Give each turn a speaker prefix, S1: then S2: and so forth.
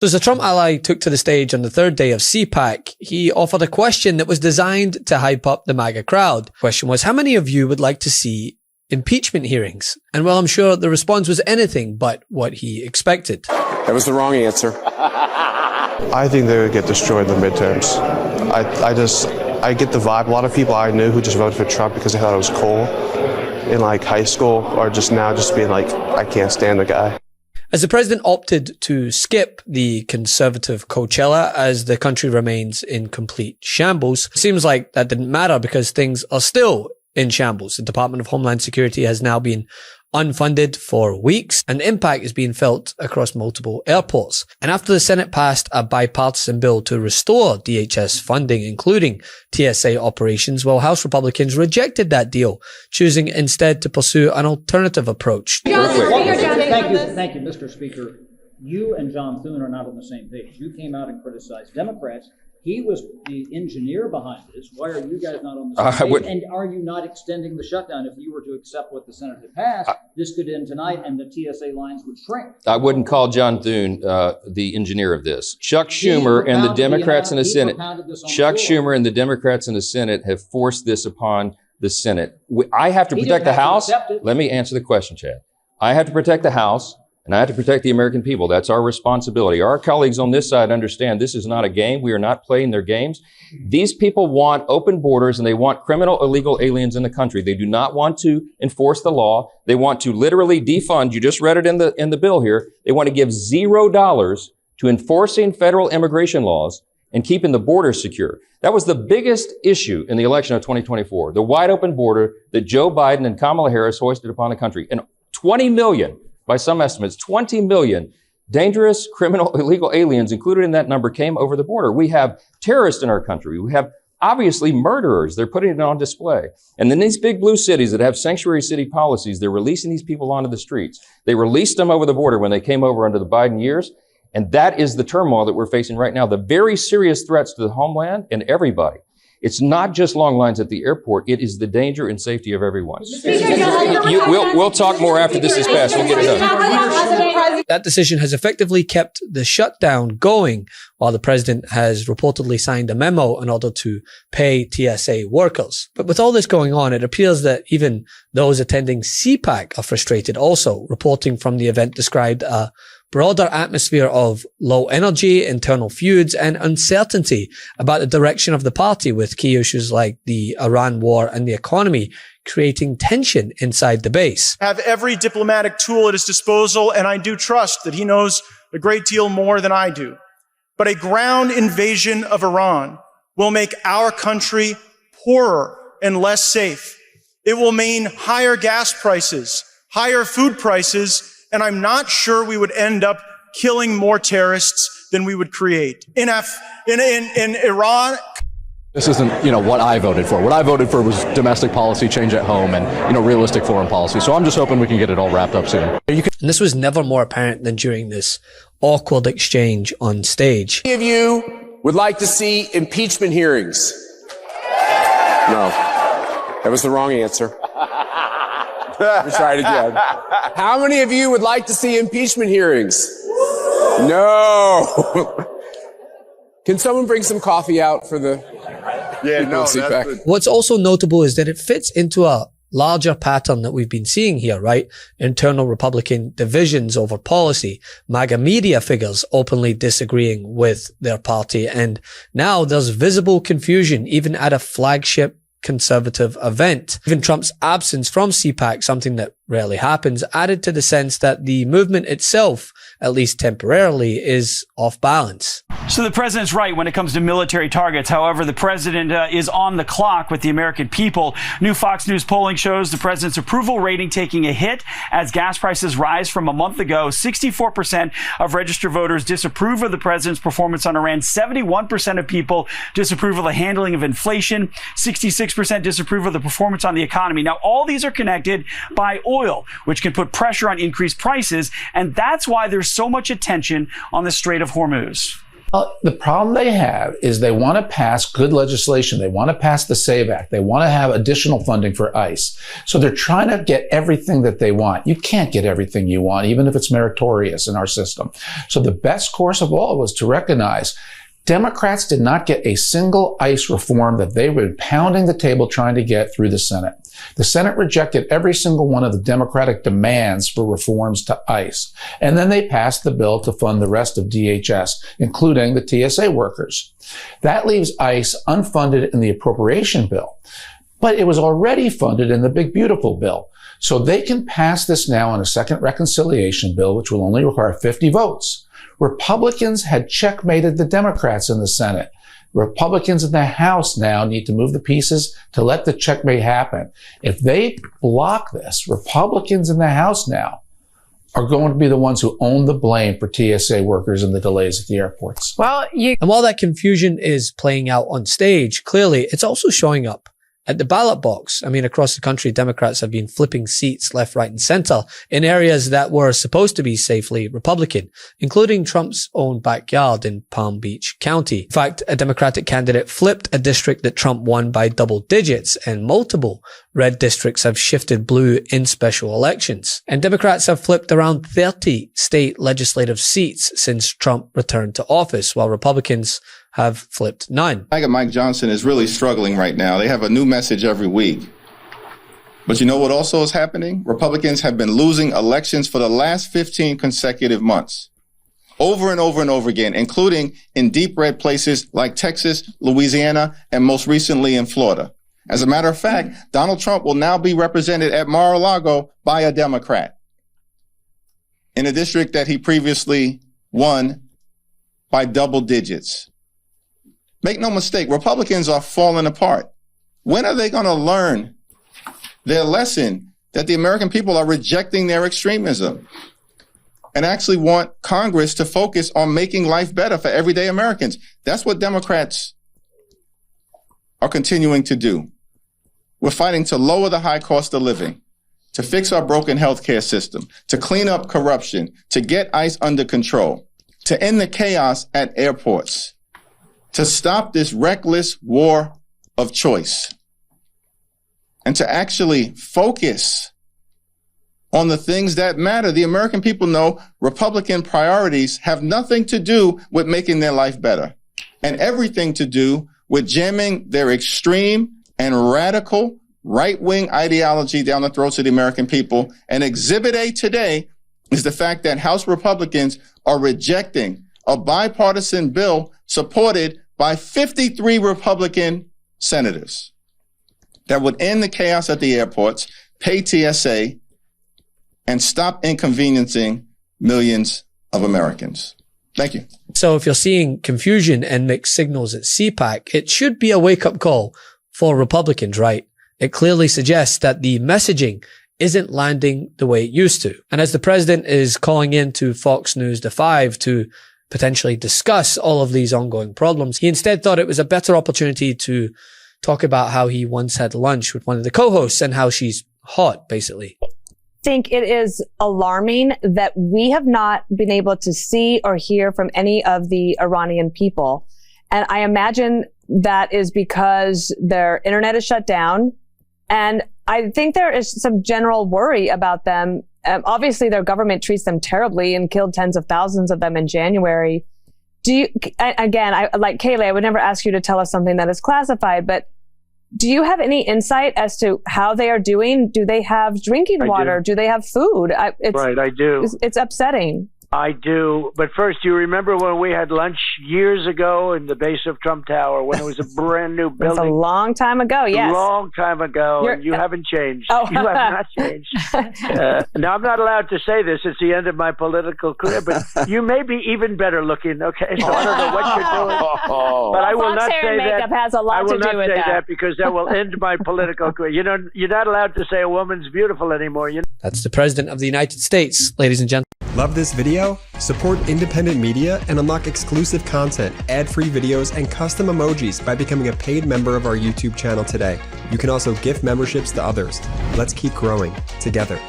S1: So as the Trump ally took to the stage on the third day of CPAC, he offered a question that was designed to hype up the MAGA crowd. The question was, how many of you would like to see impeachment hearings? And well, I'm sure the response was anything but what he expected.
S2: That was the wrong answer.
S3: I think they would get destroyed in the midterms. I get the vibe. A lot of people I knew who just voted for Trump because they thought it was cool in like high school are just now just being like, I can't stand the guy.
S1: As the president opted to skip the conservative Coachella as the country remains in complete shambles, it seems like that didn't matter because things are still in shambles. The Department of Homeland Security has now been unfunded for weeks, and the impact is being felt across multiple airports. And after the Senate passed a bipartisan bill to restore DHS funding, including TSA operations, well, House Republicans rejected that deal, choosing instead to pursue an alternative approach.
S4: Thank you, Mr. Speaker. You and John Thune are not on the same page. You came out and criticized Democrats. He was the engineer behind this. Why are you guys not on the same page? And are you not extending the shutdown? If you were to accept what the Senate had passed, this could end tonight and the TSA lines would shrink.
S5: I wouldn't call John Thune the engineer of this. Chuck Schumer and the Democrats in the Senate. Chuck Schumer and the Democrats in the Senate have forced this upon the Senate. I have to protect the House. Let me answer the question, Chad. I have to protect the House. And I have to protect the American people. That's our responsibility. Our colleagues on this side understand this is not a game. We are not playing their games. These people want open borders and they want criminal illegal aliens in the country. They do not want to enforce the law. They want to literally defund. You just read it in the bill here. They want to give $0 to enforcing federal immigration laws and keeping the border secure. That was the biggest issue in the election of 2024, the wide open border that Joe Biden and Kamala Harris hoisted upon the country. And 20 million, by some estimates, 20 million dangerous, criminal, illegal aliens included in that number came over the border. We have terrorists in our country. We have obviously murderers. They're putting it on display. And then these big blue cities that have sanctuary city policies, they're releasing these people onto the streets. They released them over the border when they came over under the Biden years. And that is the turmoil that we're facing right now. The very serious threats to the homeland and everybody. It's not just long lines at the airport. It is the danger and safety of everyone. We'll talk more after this is passed. We'll get it done.
S1: That decision has effectively kept the shutdown going, while the president has reportedly signed a memo in order to pay TSA workers. But with all this going on, it appears that even those attending CPAC are frustrated also. Reporting from the event described a broader atmosphere of low energy, internal feuds, and uncertainty about the direction of the party, with key issues like the Iran war and the economy creating tension inside the base.
S6: Have every diplomatic tool at his disposal, and I do trust that he knows a great deal more than I do. But a ground invasion of Iran will make our country poorer and less safe. It will mean higher gas prices, higher food prices, and I'm not sure we would end up killing more terrorists than we would create. In Iran.
S7: This isn't, what I voted for. What I voted for was domestic policy, change at home, and, realistic foreign policy. So I'm just hoping we can get it all wrapped up soon.
S1: And this was never more apparent than during this awkward exchange on stage.
S2: How many of you would like to see impeachment hearings? No. That was the wrong answer. Let me try it again. How many of you would like to see impeachment hearings? No. Can someone bring some coffee out for the CPAC?
S1: What's also notable is that it fits into a larger pattern that we've been seeing here, right? Internal Republican divisions over policy, MAGA media figures openly disagreeing with their party, and now there's visible confusion even at a flagship conservative event. Even Trump's absence from CPAC, something that rarely happens, added to the sense that the movement itself, at least temporarily, is off balance.
S8: So the president's right when it comes to military targets. However, the president is on the clock with the American people. New Fox News polling shows the president's approval rating taking a hit as gas prices rise from a month ago. 64% of registered voters disapprove of the president's performance on Iran. 71% of people disapprove of the handling of inflation. 66% disapprove of the performance on the economy. Now, all these are connected by oil, which can put pressure on increased prices. And that's why there's so much attention on the Strait of Hormuz.
S9: The problem they have is they want to pass good legislation. They want to pass the SAVE Act. They want to have additional funding for ICE. So they're trying to get everything that they want. You can't get everything you want, even if it's meritorious in our system. So the best course of all was to recognize Democrats did not get a single ICE reform that they were pounding the table trying to get through the Senate. The Senate rejected every single one of the Democratic demands for reforms to ICE. And then they passed the bill to fund the rest of DHS, including the TSA workers. That leaves ICE unfunded in the appropriation bill. But it was already funded in the Big Beautiful Bill. So they can pass this now on a second reconciliation bill, which will only require 50 votes. Republicans had checkmated the Democrats in the Senate. Republicans in the House now need to move the pieces to let the checkmate happen. If they block this, Republicans in the House now are going to be the ones who own the blame for TSA workers and the delays at the airports.
S1: And while that confusion is playing out on stage, clearly it's also showing up at the ballot box. I mean, across the country, Democrats have been flipping seats left, right, and center in areas that were supposed to be safely Republican, including Trump's own backyard in Palm Beach County. In fact, a Democratic candidate flipped a district that Trump won by double digits, and multiple red districts have shifted blue in special elections. And Democrats have flipped around 30 state legislative seats since Trump returned to office, while Republicans have flipped none.
S10: MAGA Mike Johnson is really struggling right now. They have a new message every week. But you know what also is happening? Republicans have been losing elections for the last 15 consecutive months, over and over and over again, including in deep red places like Texas, Louisiana, and most recently in Florida. As a matter of fact, Donald Trump will now be represented at Mar-a-Lago by a Democrat in a district that he previously won by double digits. Make no mistake, Republicans are falling apart. When are they going to learn their lesson that the American people are rejecting their extremism and actually want Congress to focus on making life better for everyday Americans? That's what Democrats are continuing to do. We're fighting to lower the high cost of living, to fix our broken healthcare system, to clean up corruption, to get ICE under control, to end the chaos at airports, to stop this reckless war of choice, and to actually focus on the things that matter. The American people know Republican priorities have nothing to do with making their life better and everything to do with jamming their extreme and radical right-wing ideology down the throats of the American people. And Exhibit A today is the fact that House Republicans are rejecting a bipartisan bill supported by 53 Republican senators that would end the chaos at the airports, pay TSA, and stop inconveniencing millions of Americans. Thank you.
S1: So if you're seeing confusion and mixed signals at CPAC, it should be a wake-up call for Republicans, right? It clearly suggests that the messaging isn't landing the way it used to. And as the president is calling in to Fox News The 5 to potentially discuss all of these ongoing problems, he instead thought it was a better opportunity to talk about how he once had lunch with one of the co-hosts and how she's hot, basically.
S11: I think it is alarming that we have not been able to see or hear from any of the Iranian people. And I imagine that is because their internet is shut down. And I think there is some general worry about them. Obviously, their government treats them terribly and killed tens of thousands of them in January. Do you, again, like Kayleigh, I would never ask you to tell us something that is classified, but do you have any insight as to how they are doing? Do they have drinking water? Do they have food?
S12: Right, I do.
S11: It's upsetting.
S12: I do. But first, you remember when we had lunch years ago in the base of Trump Tower when it was a brand new building?
S11: It's a long time ago, yes.
S12: A long time ago. And you haven't changed.
S11: Oh.
S12: You have not changed. Now, I'm not allowed to say this. It's the end of my political career, but you may be even better looking. Okay, so I don't know what you're doing. But I will not say that.
S11: Has a lot to do with
S12: I will not say that because that will end my political career. You know, you're not allowed to say a woman's beautiful anymore.
S1: That's the President of the United States, ladies and gentlemen.
S13: Love this video? Support independent media and unlock exclusive content, ad-free videos, and custom emojis by becoming a paid member of our YouTube channel today. You can also gift memberships to others. Let's keep growing together.